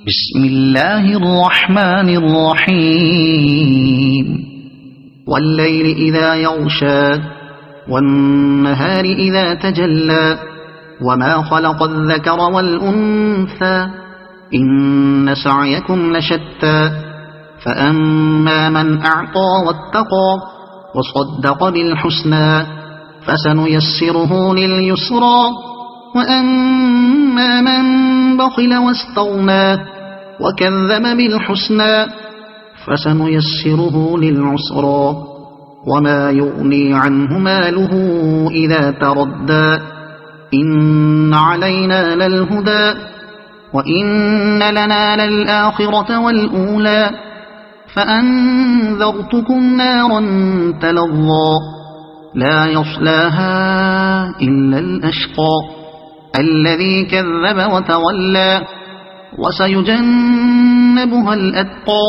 بسم الله الرحمن الرحيم والليل إذا يغشى والنهار إذا تجلى وما خلق الذكر والأنثى إن سعيكم لشتى فأما من أعطى واتقى وصدق بالحسنى فسنيسره لليسرى وأما من بخل واستغنى وكذب بالحسنى فسنيسره للعسرى وما يغني عنه ماله إذا تردى إن علينا للهدى وإن لنا للآخرة والأولى فأنذرتكم نارا تلظى لا يصلاها إلا الأشقى الذي كذب وتولى وسيجنبها الأتقى